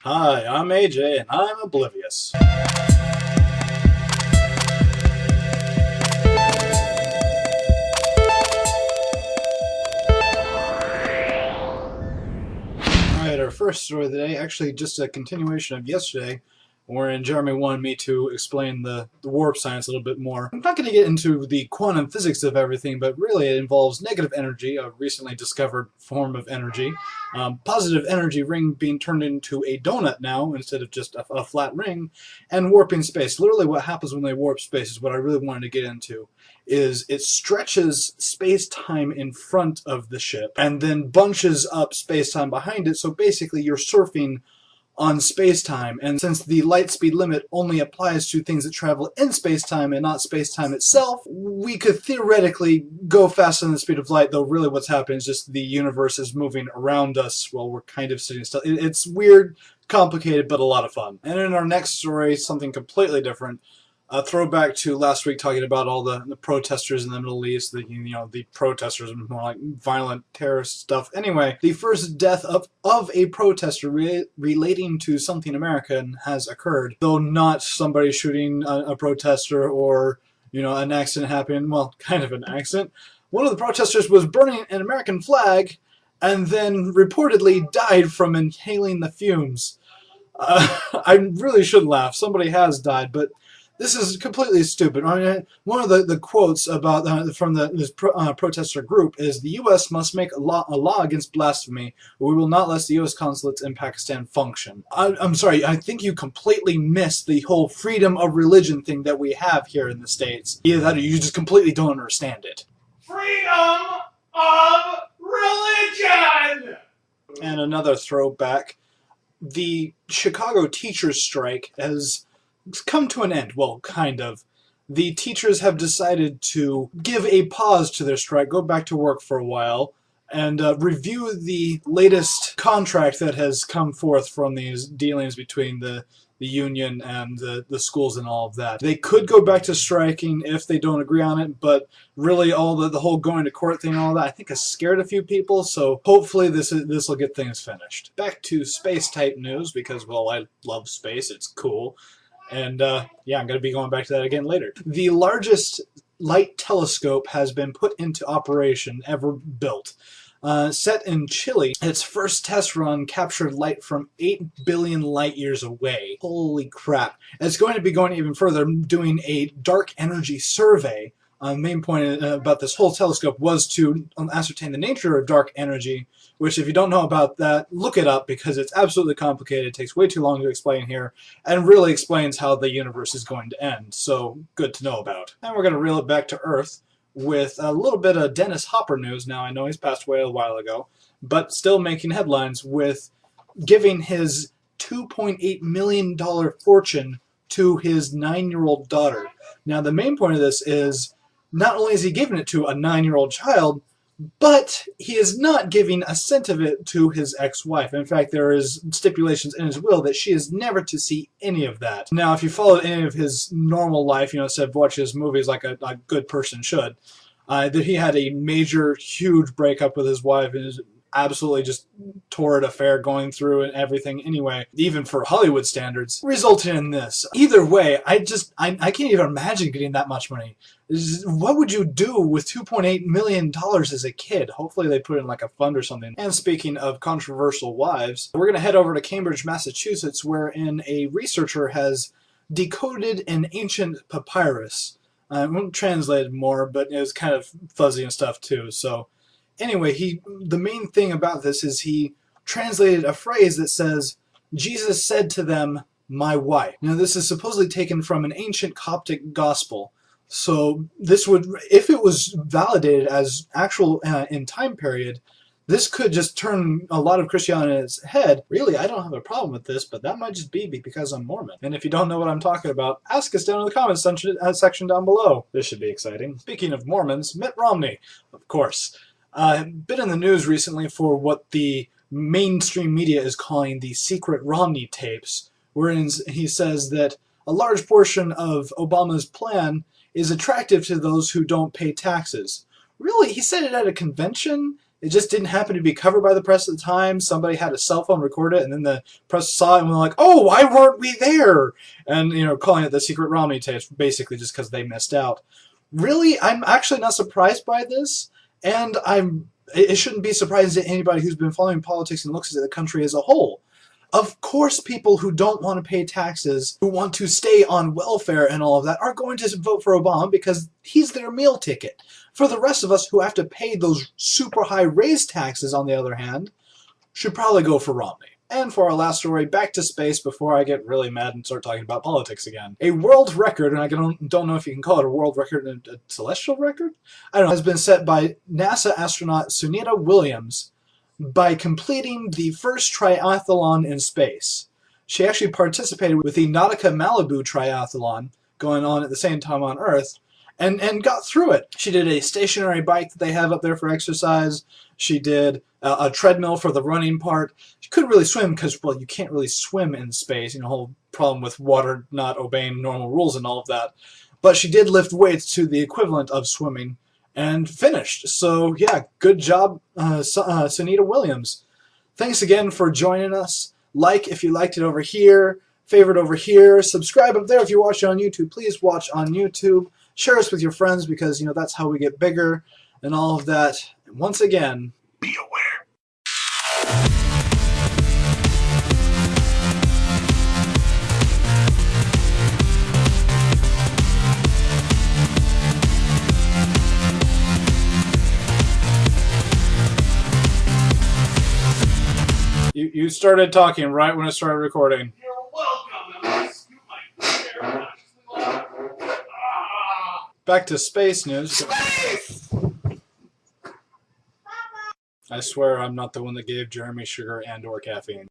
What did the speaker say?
Hi, I'm AJ, and I'm oblivious. Alright, our first story of the day, actually just a continuation of yesterday, wherein Jeremy wanted me to explain the warp science a little bit more. I'm not going to get into the quantum physics of everything, but really it involves negative energy, a recently discovered form of energy, positive energy ring being turned into a donut now instead of just a flat ring, and warping space. Literally what happens when they warp space is what I really wanted to get into. Is it stretches space-time in front of the ship and then bunches up space-time behind it, so basically you're surfing on space-time, and since the light speed limit only applies to things that travel in space-time and not space-time itself, we could theoretically go faster than the speed of light, though really what's happening is just the universe is moving around us while we're kind of sitting still. It's weird, complicated, but a lot of fun. And in our next story, something completely different. A throwback to last week talking about all the protesters in the Middle East, the protesters, more like violent terrorist stuff. Anyway, the first death of a protester relating to something American has occurred, though not somebody shooting a protester or, an accident happening. Well, kind of an accident. One of the protesters was burning an American flag and then reportedly died from inhaling the fumes. I really shouldn't laugh. Somebody has died, but this is completely stupid. I mean, one of the quotes about from this protester group is, "The U.S. must make a law against blasphemy, or we will not let the U.S. consulates in Pakistan function." I'm sorry, I think you completely missed the whole freedom of religion thing that we have here in the States. Either that or you just completely don't understand it. Freedom of religion! And another throwback. The Chicago teachers' strike has come to an end. Well, kind of. The teachers have decided to give a pause to their strike, go back to work for a while, and review the latest contract that has come forth from these dealings between the union and the schools and all of that. They could go back to striking if they don't agree on it, but really all the whole going to court thing and all that, I think has scared a few people, so hopefully this will get things finished. Back to space-type news, because, well, I love space, it's cool. And, yeah, I'm going to be going back to that again later. The largest light telescope has been put into operation ever built. Set in Chile, its first test run captured light from 8 billion light years away. Holy crap. It's going to be going even further, doing a dark energy survey. The main point about this whole telescope was to ascertain the nature of dark energy, which, if you don't know about that, look it up, because it's absolutely complicated. It takes way too long to explain here, and really explains how the universe is going to end, so good to know about. And we're going to reel it back to Earth with a little bit of Dennis Hopper news. Now, I know he's passed away a while ago, but still making headlines with giving his $2.8 million fortune to his 9-year-old daughter. Now, the main point of this is, not only is he giving it to a 9-year-old child, but he is not giving a cent of it to his ex-wife. In fact, there is stipulations in his will that she is never to see any of that. Now, if you followed any of his normal life, instead of watching his movies like a good person should, that he had a major, huge breakup with his wife, and is absolutely just torrid affair going through and everything anyway, even for Hollywood standards, resulting in this. Either way, I can't even imagine getting that much money. What would you do with $2.8 million as a kid? Hopefully they put it in like a fund or something. And speaking of controversial wives, we're going to head over to Cambridge, Massachusetts, wherein a researcher has decoded an ancient papyrus. I won't translate it more, but it was kind of fuzzy and stuff too, so anyway, the main thing about this is he translated a phrase that says, "Jesus said to them, 'my wife.'" Now, this is supposedly taken from an ancient Coptic gospel. So this would, if it was validated as actual in time period, this could just turn a lot of Christianity on its head. Really, I don't have a problem with this, but that might just be because I'm Mormon. And if you don't know what I'm talking about, ask us down in the comments section down below. This should be exciting. Speaking of Mormons, Mitt Romney, of course. Been in the news recently for what the mainstream media is calling the secret Romney tapes, wherein he says that a large portion of Obama's plan is attractive to those who don't pay taxes. Really? He said it at a convention? It just didn't happen to be covered by the press at the time. Somebody had a cell phone record it, and then the press saw it and were like, "Oh, why weren't we there?" And calling it the secret Romney tapes, basically just because they missed out. Really, I'm actually not surprised by this, and it shouldn't be surprising to anybody who's been following politics and looks at the country as a whole. Of course, people who don't want to pay taxes, who want to stay on welfare and all of that, are going to vote for Obama because he's their meal ticket. For the rest of us who have to pay those super high raised taxes, on the other hand, should probably go for Romney. And for our last story, back to space before I get really mad and start talking about politics again. A world record, and I don't know if you can call it a world record, a celestial record? I don't know, has been set by NASA astronaut Sunita Williams by completing the first triathlon in space. She actually participated with the Nautica Malibu triathlon going on at the same time on Earth, and got through it. She did a stationary bike that they have up there for exercise. She did a treadmill for the running part. She couldn't really swim because, well, you can't really swim in space. The whole problem with water not obeying normal rules and all of that. But she did lift weights to the equivalent of swimming and finished. So, yeah, good job, Sunita Williams. Thanks again for joining us. Like if you liked it over here. Favorite over here. Subscribe up there if you're watching on YouTube. Please watch on YouTube. Share us with your friends because, that's how we get bigger and all of that. And once again, be aware. You started talking right when I started recording. You're welcome. I'm going to scoop my chair. Back to space news. Space! I swear I'm not the one that gave Jeremy sugar and or caffeine.